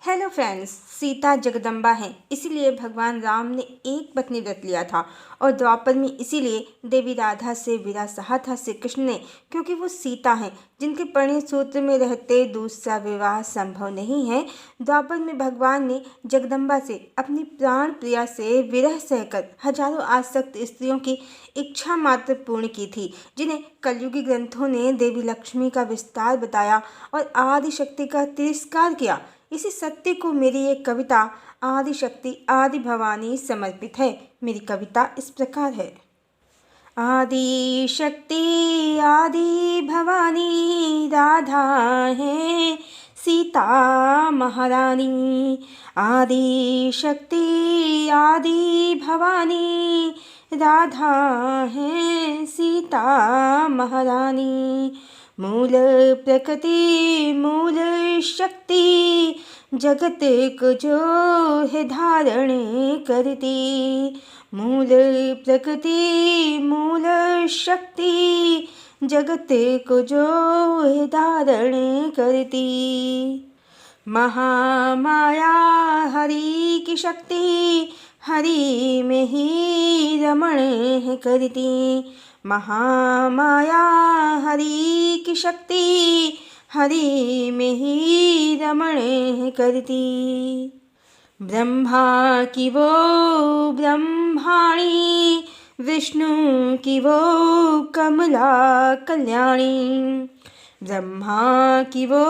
Hello friends, Sita Jagdamba है, इसीलिए भगवान राम ने एक पत्नी व्रत लिया था। और द्वापर में इसीलिए देवी राधा से विरह सहा था श्री कृष्ण ने, क्योंकि वो सीता हैं जिनके परिणय सूत्र में रहते दूसरा विवाह संभव नहीं है। द्वापर में भगवान ने जगदम्बा से अपनी प्राण प्रिया से विरह सहकर हजारों आसक्त स्त्रियों की इच्छा मात्र पूर्ण की थी, जिन्हें कलयुगी ग्रंथों ने देवी लक्ष्मी का विस्तार बताया और आदि शक्ति का तिरस्कार किया। इसी सत्य को मेरी एक कविता आदि शक्ति आदि भवानी समर्पित है। मेरी कविता इस प्रकार है। आदि शक्ति आदि भवानी राधा है सीता महारानी। आदि शक्ति आदि भवानी राधा है सीता महारानी। मूल प्रकृति मूल शक्ति जगत को जो है धारण करती। मूल प्रकृति मूल शक्ति जगत को जो है धारण करती। महामाया हरि की शक्ति हरि में ही रमण करती। महामाया हरि की शक्ति हरि में ही रमण करती। ब्रह्मा की वो ब्रह्माणी विष्णु की वो कमला कल्याणी। ब्रह्मा की वो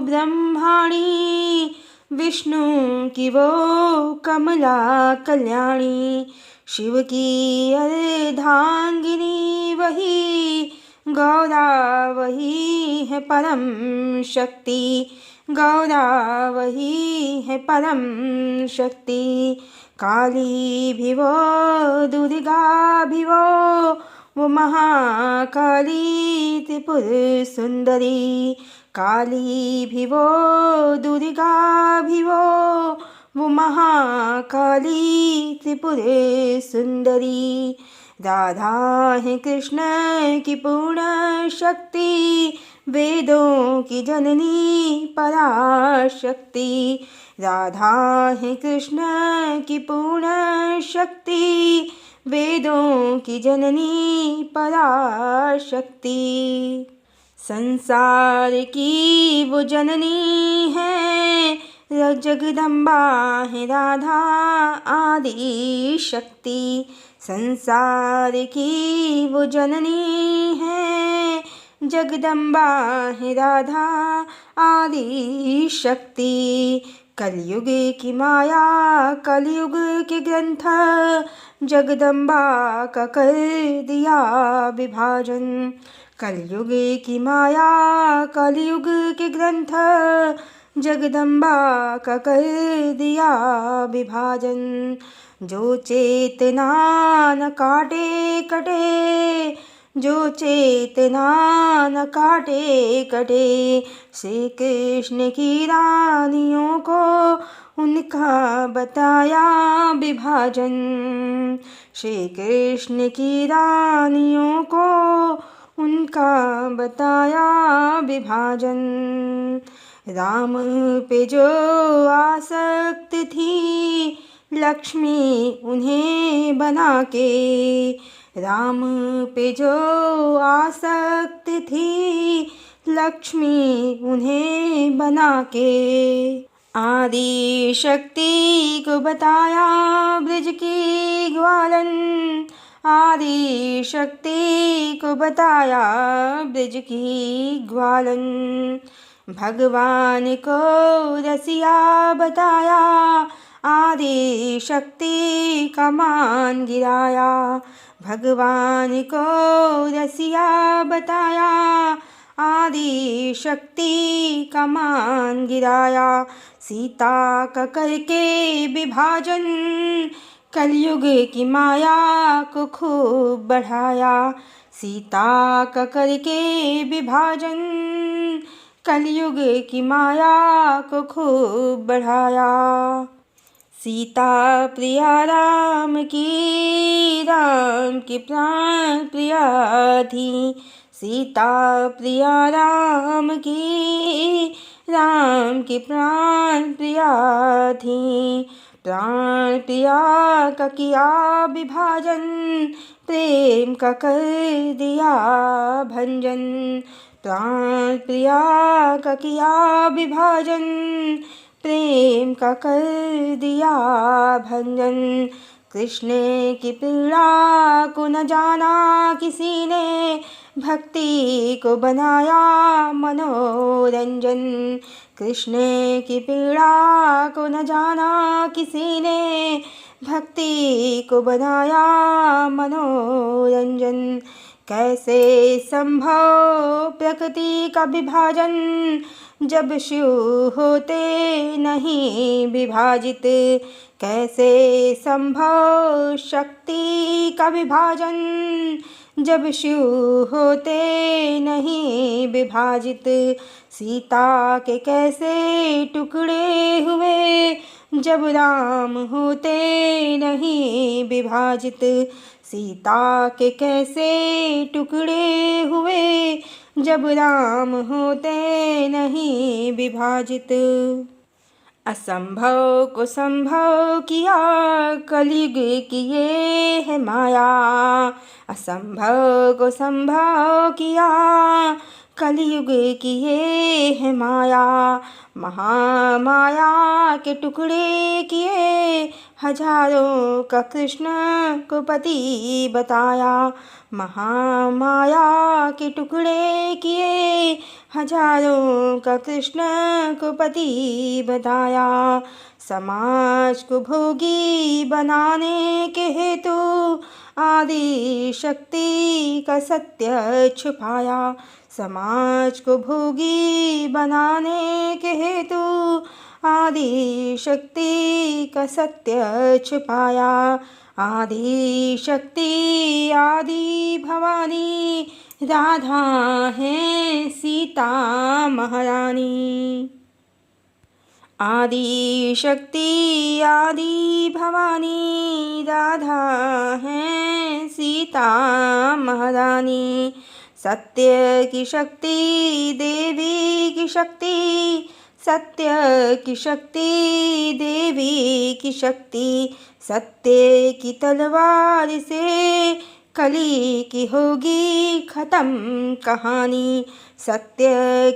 ब्रह्माणी विष्णु की वो कमला कल्याणी। शिव की अर्धांगिनी वही गौरा वही है परम शक्ति। गौरा वही है परम शक्ति। काली भी वो दुर्गा भी वो महाकाली त्रिपुर सुंदरी। काली भी वो दुर्गा भी वो महाकाली त्रिपुर सुंदरी। राधा है कृष्ण की पूर्ण शक्ति वेदों की जननी पराशक्ति। राधा है कृष्ण की पूर्ण शक्ति वेदों की जननी पराशक्ति। संसार की वो जननी है जगदम्बा है राधा आदि शक्ति। संसार की वो जननी है जगदम्बा है राधा आदि शक्ति। कलयुग की माया कलयुग के ग्रंथ जगदम्बा का कर दिया विभाजन। कलयुग की माया कलयुग के ग्रंथ जगदम्बा का कर दिया विभाजन। जो चेतना न काटे कटे जो चेतना न काटे कटे। श्री कृष्ण की रानियों को उनका बताया विभाजन। श्री कृष्ण की रानियों को उनका बताया विभाजन। राम पे जो आसक्त थी लक्ष्मी उन्हें बना के। राम पे जो आसक्त थी लक्ष्मी उन्हें बना के। आदि शक्ति को बताया ब्रज की ग्वालन। आदि शक्ति को बताया ब्रज की ग्वालन। भगवान को रसिया बताया आदि शक्ति का मान गिराया। भगवान को रसिया बताया आदि शक्ति का मान गिराया। सीता का करके विभाजन कलयुग की माया को खूब बढ़ाया। सीता का करके विभाजन कलयुग की माया को खूब बढ़ाया। सीता प्रिया राम की प्राण प्रिया थी। सीता प्रिया राम की राम की प्राण प्रिया थी। प्राण प्रिया का किया विभाजन, प्रेम का कर दिया भंजन। प्राण प्रिया का किया विभाजन, प्रेम का कर दिया भंजन। कृष्ण की पीड़ा को न जाना किसी ने, भक्ति को बनाया मनोरंजन। कृष्ण की पीड़ा को न जाना किसी ने, भक्ति को बनाया मनोरंजन। कैसे संभव प्रकृति का विभाजन, जब शिव होते नहीं विभाजित। कैसे संभव शक्ति का विभाजन, जब शिव होते नहीं विभाजित। सीता के कैसे टुकड़े हुए, जब राम होते नहीं विभाजित। सीता के कैसे टुकड़े हुए, जब राम होते नहीं विभाजित। असंभव को संभव किया कलयुग की ये है माया। असंभव को संभव किया कलयुग की ये है माया। महामाया के टुकड़े किए, हजारों का कृष्ण को पति बताया। महामाया के टुकड़े किए, हजारों का कृष्ण को पति बताया। समाज को भोगी बनाने के हेतु, आदि शक्ति का सत्य छुपाया। समाज को भोगी बनाने के हेतु, आदि शक्ति का सत्य छुपाया। आदि शक्ति आदि भवानी, राधा है सीता महारानी। आदि शक्ति आदि भवानी, राधा है सीता महारानी। सत्य की शक्ति देवी की शक्ति, सत्य की शक्ति देवी की शक्ति। सत्य की तलवार से कली की होगी खत्म कहानी। सत्य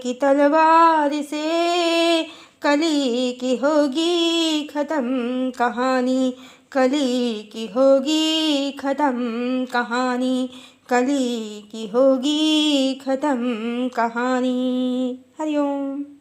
की तलवार से कली की होगी खत्म कहानी। कली की होगी खत्म कहानी। कली की होगी खत्म कहानी। हरिओम।